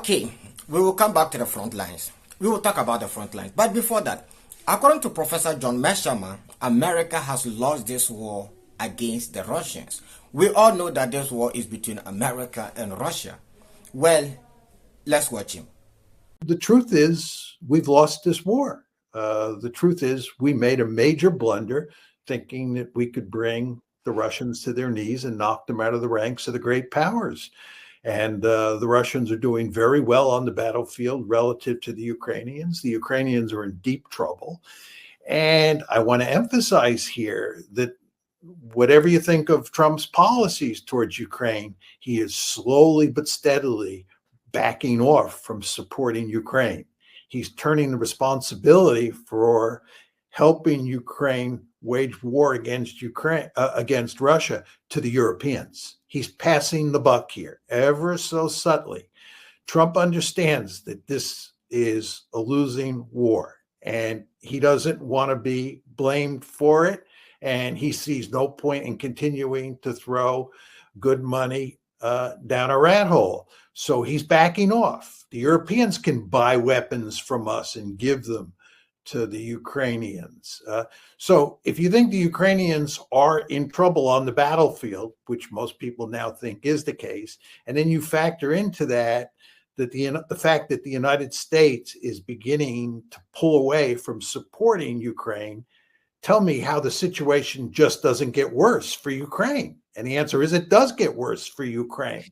Okay, we will come back to the front lines. We will talk about the front lines. But before that, according to Professor John Mershama, America has lost this war against the Russians. We all know that this war is between America and Russia. Well, let's watch him. The truth is, we've lost this war. The truth is, we made a major blunder thinking that we could bring the Russians to their knees and knock them out of the ranks of the great powers. And the Russians are doing very well on the battlefield relative to the Ukrainians. The Ukrainians are in deep trouble. And I want to emphasize here that whatever you think of Trump's policies towards Ukraine, he is slowly but steadily backing off from supporting Ukraine. He's turning the responsibility for helping Ukraine wage war against against Russia to the Europeans. He's passing the buck here ever so subtly. Trump understands that this is a losing war and he doesn't want to be blamed for it. And he sees no point in continuing to throw good money down a rat hole. So he's backing off. The Europeans can buy weapons from us and give them to the Ukrainians. So if you think the Ukrainians are in trouble on the battlefield, which most people now think is the case, and then you factor into that the fact that the United States is beginning to pull away from supporting Ukraine, tell me how the situation just doesn't get worse for Ukraine. And the answer is it does get worse for Ukraine.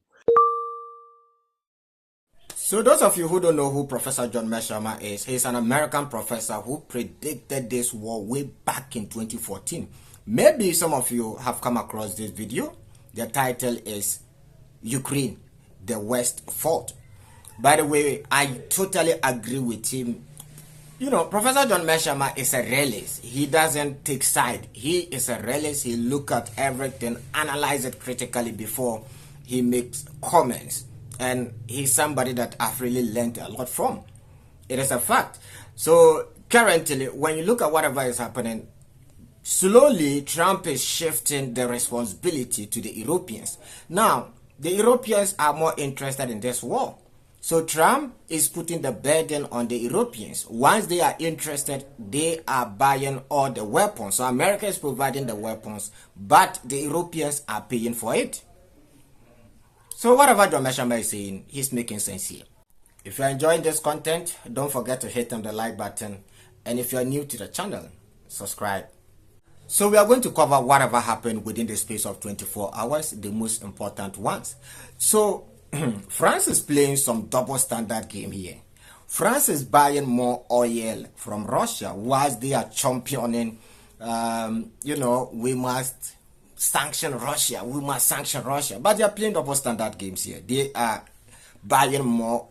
So those of you who don't know who Professor John Mershama is, he's an American professor who predicted this war way back in 2014. Maybe some of you have come across this video. The title is Ukraine, the West Fought. By the way, I totally agree with him. You know, Professor John Mershama is a realist. He doesn't take side. He is a realist. He look at everything, analyze it critically before he makes comments. And he's somebody that I've really learned a lot from. It is a fact. So currently, when you look at whatever is happening, slowly Trump is shifting the responsibility to the Europeans. Now, the Europeans are more interested in this war. So Trump is putting the burden on the Europeans. Once they are interested, they are buying all the weapons. So America is providing the weapons, but the Europeans are paying for it. So whatever John Mershama is saying, he's making sense here. If you're enjoying this content, don't forget to hit on the like button. And if you're new to the channel, subscribe. So we are going to cover whatever happened within the space of 24 hours, the most important ones. So France is playing some double standard game here. France is buying more oil from Russia whilst they are championing, we must sanction Russia. We must sanction Russia. But they are playing double standard games here. They are buying more,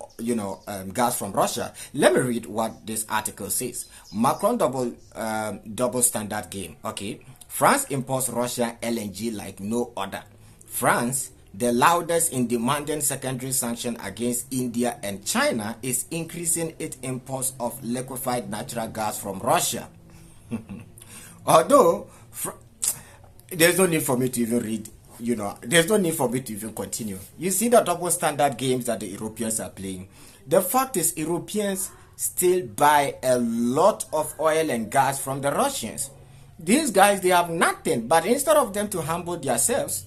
gas from Russia. Let me read what this article says. Macron double standard game. Okay. France imports Russian LNG like no other. France, the loudest in demanding secondary sanction against India and China, is increasing its imports of liquefied natural gas from Russia. Although, there's no need for me to even read, there's no need for me to even continue. You see the double standard games that the Europeans are playing. The fact is, Europeans still buy a lot of oil and gas from the Russians. These guys, they have nothing, but instead of them to humble themselves,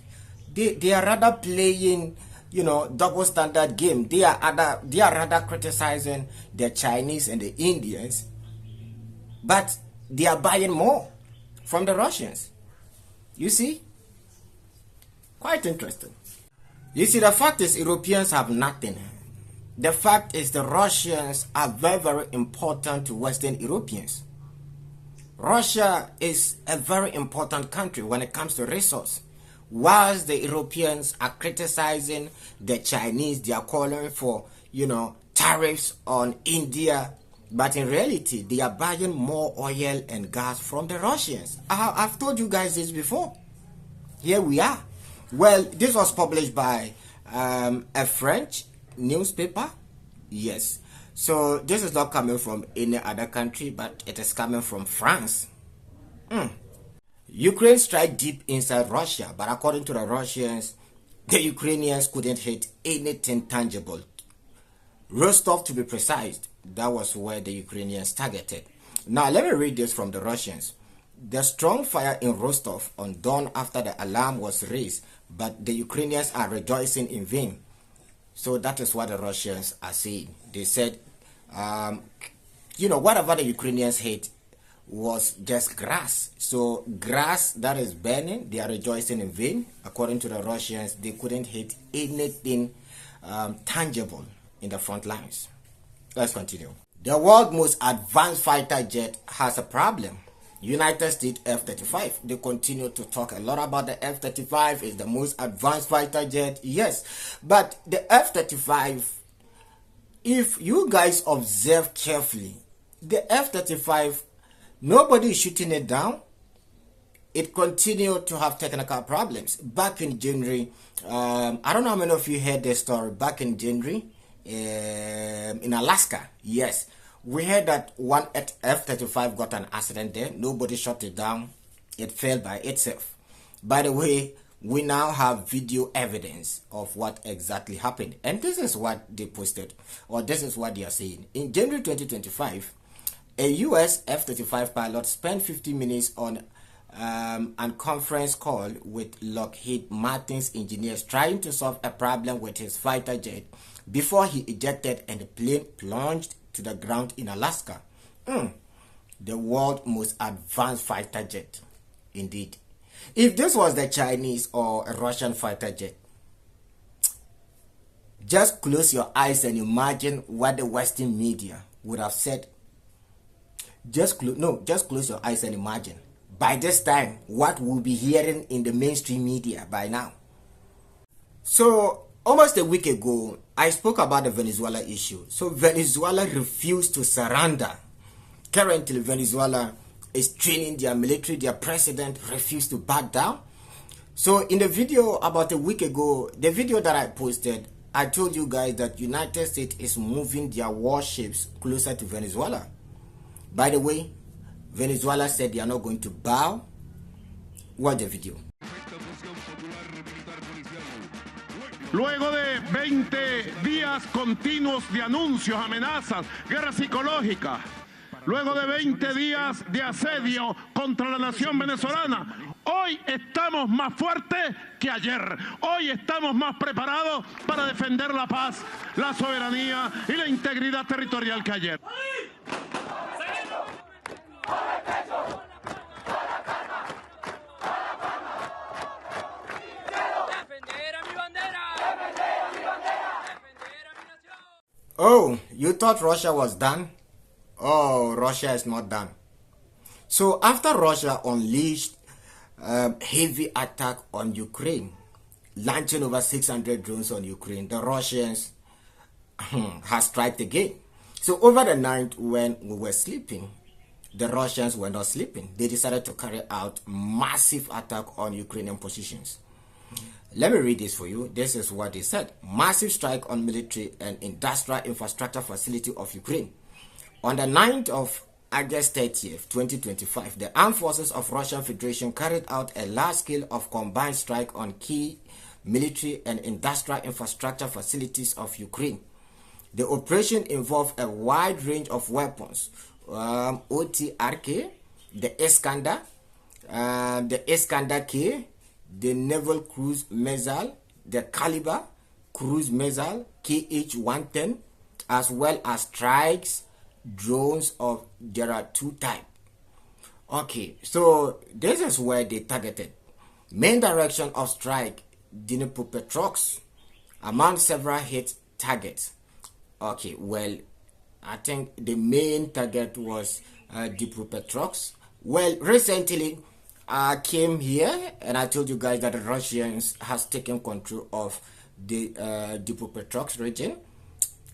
they are rather playing, double standard game. They are rather criticizing the Chinese and the Indians, but they are buying more from the Russians. You see? Quite interesting. You see, the fact is Europeans have nothing. The fact is the Russians are very, very important to Western Europeans. Russia is a very important country when it comes to resource. Whilst the Europeans are criticizing the Chinese, they are calling for, tariffs on India. But in reality, they are buying more oil and gas from the Russians. I've told you guys this before. Here we are. Well, this was published by a French newspaper. Yes. So this is not coming from any other country, but it is coming from France. Ukraine strike deep inside Russia, but according to the Russians, the Ukrainians couldn't hit anything tangible. Rostov to be precise. That was where the Ukrainians targeted. Now let me read this from the Russians. The strong fire in Rostov on dawn after the alarm was raised, but the Ukrainians are rejoicing in vain. So that is what the Russians are saying. They said, whatever the Ukrainians hate was just grass. So grass that is burning, they are rejoicing in vain. According to the Russians, they couldn't hit anything tangible in the front lines. Let's continue. The world's most advanced fighter jet has a problem. United States F-35. They continue to talk a lot about the F-35. It's the most advanced fighter jet. Yes, but the F-35, if you guys observe carefully, the F-35, nobody is shooting it down. It continued to have technical problems. Back in January, I don't know how many of you heard this story. Back in January, in Alaska, yes, we heard that one F-35 got an accident there. Nobody shot it down. It fell by itself. By the way, we now have video evidence of what exactly happened. And this is what they posted, or this is what they are saying. In January 2025, a U.S. F-35 pilot spent 50 minutes on a conference call with Lockheed Martin's engineers trying to solve a problem with his fighter jet before he ejected and the plane plunged to the ground in Alaska. The world's most advanced fighter jet. Indeed. If this was the Chinese or a Russian fighter jet, just close your eyes and imagine what the Western media would have said. Just close your eyes and imagine. By this time, what we'll be hearing in the mainstream media by now. So, almost a week ago, I spoke about the Venezuela issue. So, Venezuela refused to surrender. Currently, Venezuela is training their military. Their president refused to back down. So, in the video about a week ago, the video that I posted, I told you guys that United States is moving their warships closer to Venezuela. By the way, Venezuela said they are not going to bow. Watch the video. Luego de 20 días continuos de anuncios, amenazas, guerra psicológica, luego de 20 días de asedio contra la nación venezolana, hoy estamos más fuertes que ayer. Hoy estamos más preparados para defender la paz, la soberanía y la integridad territorial que ayer. Oh, you thought Russia was done? Oh, Russia is not done. So after Russia unleashed heavy attack on Ukraine, launching over 600 drones on Ukraine, the Russians have struck again. So over the night when we were sleeping, the Russians were not sleeping. They decided to carry out massive attack on Ukrainian positions. Let me read this for you. This is what they said. Massive strike on military and industrial infrastructure facility of Ukraine. On the 9th of August 30th, 2025, the armed forces of Russian Federation carried out a large scale of combined strike on key military and industrial infrastructure facilities of Ukraine. The operation involved a wide range of weapons, OTRK, the Iskander, the Iskander-K, the Naval Cruise Missile, the Caliber Cruise Missile, KH-110, as well as strikes, drones there are two types. Okay, so this is where they targeted. Main direction of strike, Dnipropetrovsk, among several hit targets. Okay, well, I think the main target was Dnipropetrovsk. Well, recently I came here and I told you guys that the Russians has taken control of the Dnipropetrovsk region,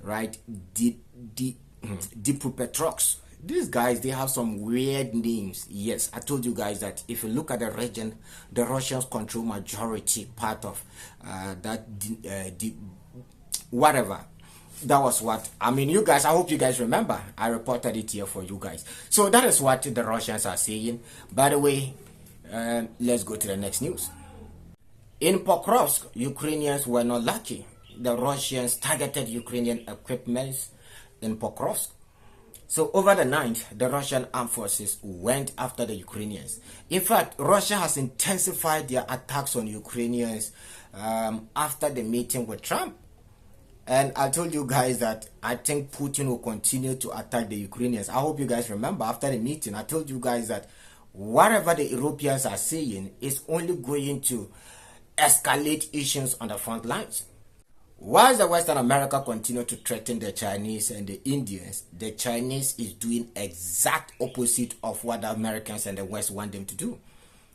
right? Dnipropetrovsk. These guys, they have some weird names. Yes, I told you guys that if you look at the region, the Russians control majority part of whatever. That was what, I mean, you guys, I hope you guys remember. I reported it here for you guys. So that is what the Russians are saying. By the way, let's go to the next news. In Pokrovsk, Ukrainians were not lucky. the Russians targeted Ukrainian equipment in Pokrovsk. So over the night, the Russian armed forces went after the Ukrainians. In fact, Russia has intensified their attacks on Ukrainians after the meeting with Trump. And I told you guys that I think Putin will continue to attack the Ukrainians. I hope you guys remember after the meeting, I told you guys that whatever the Europeans are saying is only going to escalate issues on the front lines. While the Western America continue to threaten the Chinese and the Indians, the Chinese is doing exact opposite of what the Americans and the West want them to do.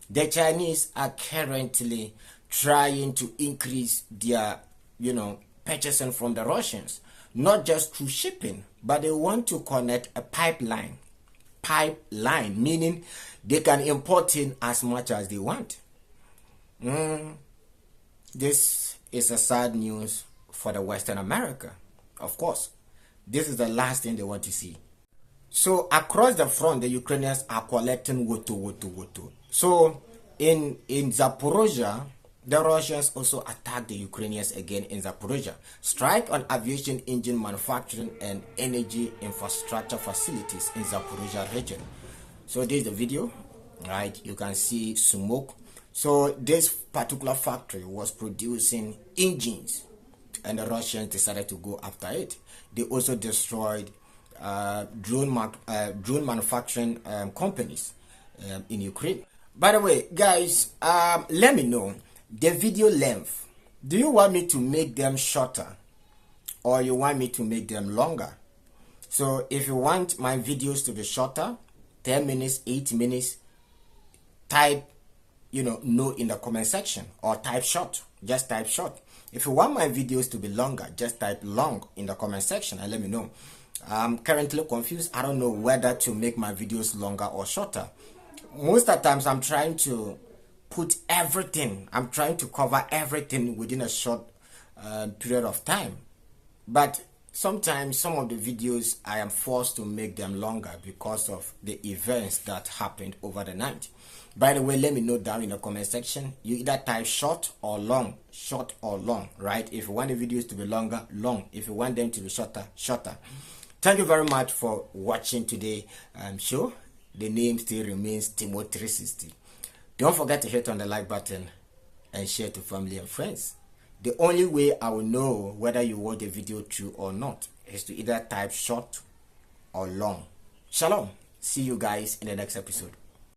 The Chinese are currently trying to increase their, purchasing from the Russians, not just through shipping, but they want to connect a pipeline, meaning they can import in as much as they want. This is a sad news for the Western America. Of course, this is the last thing they want to see. So across the front, the Ukrainians are collecting woto. So in Zaporozhye, the Russians also attacked the Ukrainians again in Zaporozhye. Strike on aviation engine manufacturing and energy infrastructure facilities in Zaporozhye region. So this is the video, right? You can see smoke. So this particular factory was producing engines, and the Russians decided to go after it. They also destroyed drone manufacturing companies in Ukraine. By the way, guys, let me know the video length. Do you want me to make them shorter, or you want me to make them longer? So if you want my videos to be shorter, 10 minutes, 8 minutes, type no in the comment section, or type short. Just type short. If you want my videos to be longer, just type long in the comment section and let me know. I'm currently confused. I don't know whether to make my videos longer or shorter. Most of the times I'm trying to put everything, I'm trying to cover everything within a short period of time. But sometimes some of the videos I am forced to make them longer because of the events that happened over the night. By the way, let me know down in the comment section. You either type short or long, right? If you want the videos to be longer, long. If you want them to be shorter, shorter. Thank you very much for watching today show. The name still remains Timo360. Don't forget to hit on the like button and share to family and friends. The only way I will know whether you watch the video through or not is to either type short or long. Shalom. See you guys in the next episode.